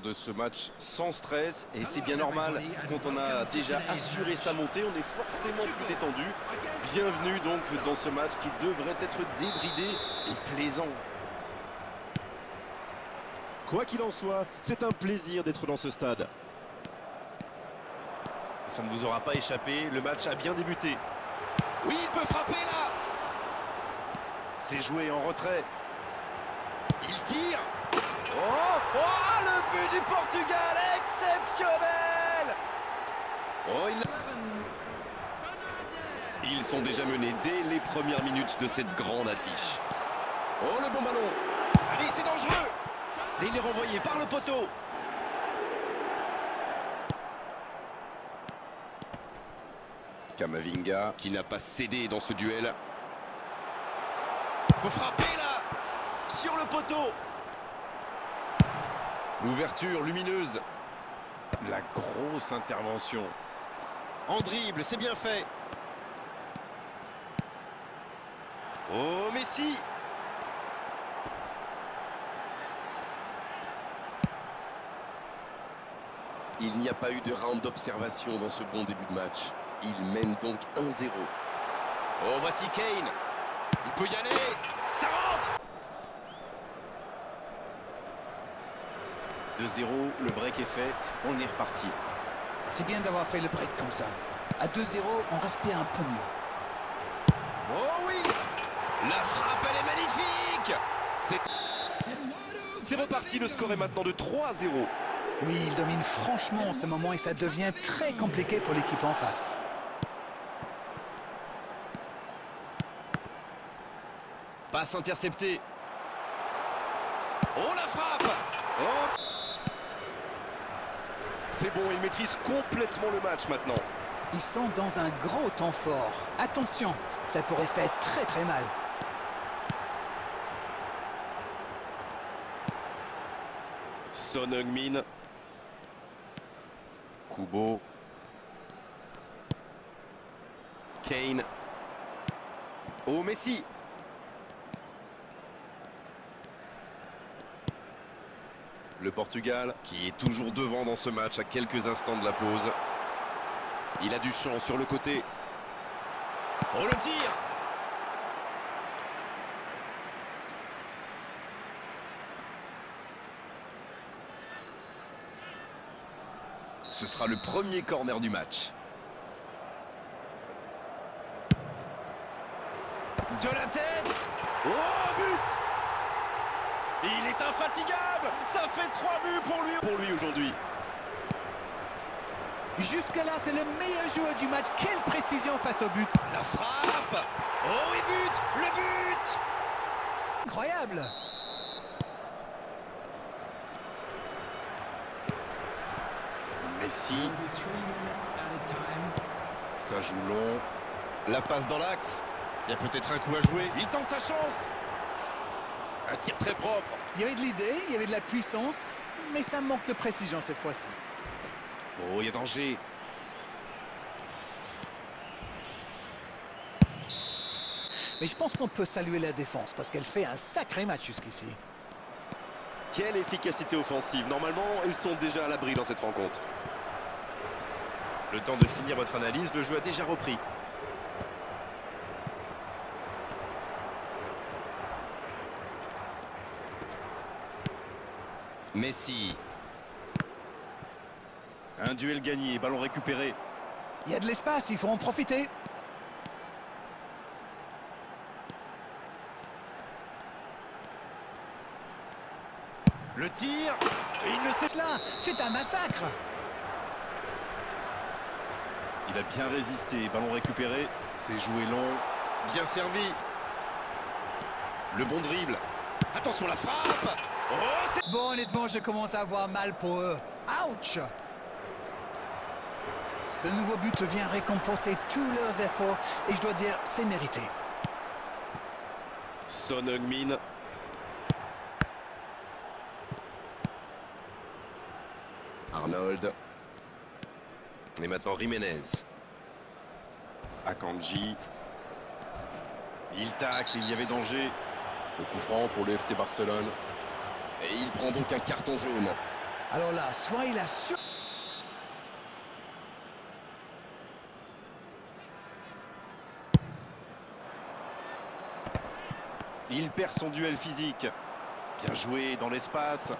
de ce match sans stress et c'est bien normal. Quand on a déjà assuré sa montée, on est forcément plus détendu. Bienvenue donc dans ce match qui devrait être débridé et plaisant. Quoi qu'il en soit, c'est un plaisir d'être dans ce stade. Ça ne vous aura pas échappé, le match a bien débuté. Oui, il peut frapper là. C'est joué en retrait. Il tire. Oh, le but du Portugal, exceptionnel. Oh, Ils sont déjà menés dès les premières minutes de cette grande affiche. Oh, le bon ballon. Allez, c'est dangereux. Et il est renvoyé par le poteau. Camavinga qui n'a pas cédé dans ce duel. Faut frapper là. Sur le poteau. L'ouverture lumineuse. La grosse intervention. En dribble, c'est bien fait. Oh, Messi. Il n'y a pas eu de round d'observation dans ce bon début de match. Il mène donc 1-0. Oh, voici Kane. Il peut y aller. Ça rentre. 2-0, le break est fait. On est reparti. C'est bien d'avoir fait le break comme ça. À 2-0, on respire un peu mieux. Oh oui. La frappe, elle est magnifique. C'est reparti. Le score est maintenant de 3-0. Oui, il domine franchement en ce moment et ça devient très compliqué pour l'équipe en face. Passe interceptée. Oh, la frappe. Oh. C'est bon, il maîtrise complètement le match maintenant. Ils sont dans un gros temps fort. Attention, ça pourrait faire très très mal. Son Heung-min. Kubo. Kane. Oh, Messi. Le Portugal qui est toujours devant dans ce match à quelques instants de la pause. Il a du champ sur le côté. Oh, le tir. Ce sera le premier corner du match. De la tête. Oh, but. Il est infatigable. Ça fait 3 buts pour lui aujourd'hui. Jusque-là, c'est le meilleur joueur du match. Quelle précision face au but. La frappe. Oh, et but. Le but. Incroyable. Messi. Ça joue long. La passe dans l'axe. Il y a peut-être un coup à jouer. Il tente sa chance. Un tir très propre. Il y avait de l'idée, il y avait de la puissance, mais ça manque de précision cette fois-ci. Oh, il y a danger. Mais je pense qu'on peut saluer la défense parce qu'elle fait un sacré match jusqu'ici. Quelle efficacité offensive. Normalement, ils sont déjà à l'abri dans cette rencontre. Le temps de finir votre analyse, le jeu a déjà repris. Messi. Un duel gagné, ballon récupéré. Il y a de l'espace, il faut en profiter. Le tir. Et il ne sait Là, c'est un massacre. Il a bien résisté, ballon récupéré. C'est joué long. Bien servi. Le bon dribble. Attention la frappe. Oh, Bon, honnêtement, je commence à avoir mal pour eux. Ouch! Ce nouveau but vient récompenser tous leurs efforts et je dois dire, c'est mérité. Son Heung-min. Arnold. Et maintenant Jiménez. Akanji. Il tacle, il y avait danger. Le coup franc pour le FC Barcelone. Et il prend donc un carton jaune. Alors là, soit il a su... Il perd son duel physique. Bien joué dans l'espace.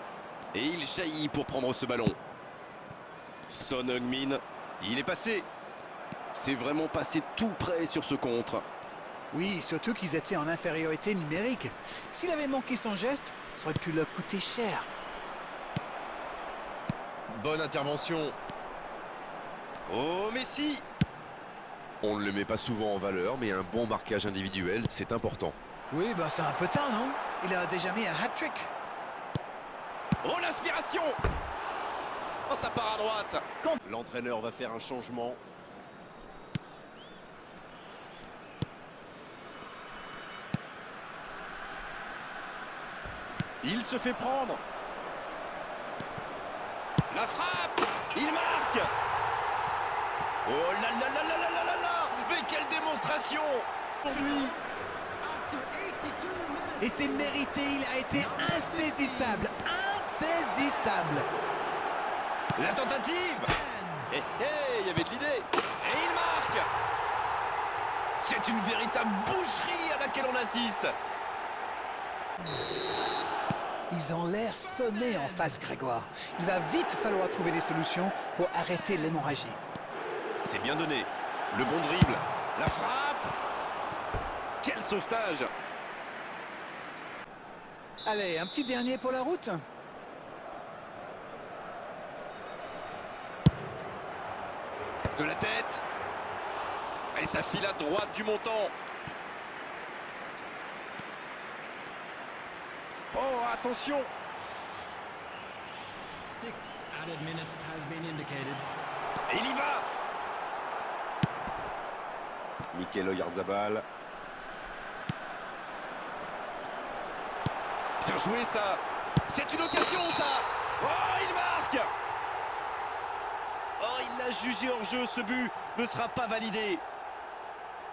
Et il jaillit pour prendre ce ballon. Son Heung-min, il est passé. C'est vraiment passé tout près sur ce contre. Oui, surtout qu'ils étaient en infériorité numérique. S'il avait manqué son geste, ça aurait pu leur coûter cher. Bonne intervention. Oh, Messi! On ne le met pas souvent en valeur, mais un bon marquage individuel, c'est important. Oui, ben c'est un peu tard, non? Il a déjà mis un hat-trick. Oh, l'inspiration! Oh, ça part à droite. L'entraîneur va faire un changement. Il se fait prendre. La frappe! Il marque! Oh là là là là là là là là! Mais quelle démonstration aujourd'hui! Et c'est mérité, il a été insaisissable. Insaisissable. La tentative! Eh, il y avait de l'idée! Et il marque! C'est une véritable boucherie à laquelle on assiste! Ils ont l'air sonnés en face, Grégoire. Il va vite falloir trouver des solutions pour arrêter l'hémorragie. C'est bien donné. Le bon dribble. La frappe! Quel sauvetage! Allez, un petit dernier pour la route. De la tête! Et ça file à droite du montant. Oh, attention! 6 added minutes has been indicated. Et il y va! Mikel Oyarzabal. Bien joué ça! C'est une occasion ça! Oh, il marque! Oh, il l'a jugé hors jeu, ce but ne sera pas validé.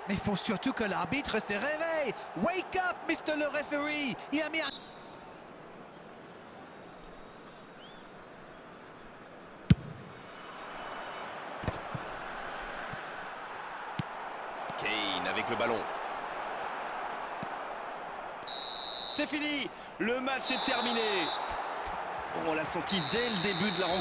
Mais il faut surtout que l'arbitre se réveille. Wake up, Mr. le referee. Il a mis un... Kane avec le ballon. C'est fini! Le match est terminé. On l'a senti dès le début de la rencontre.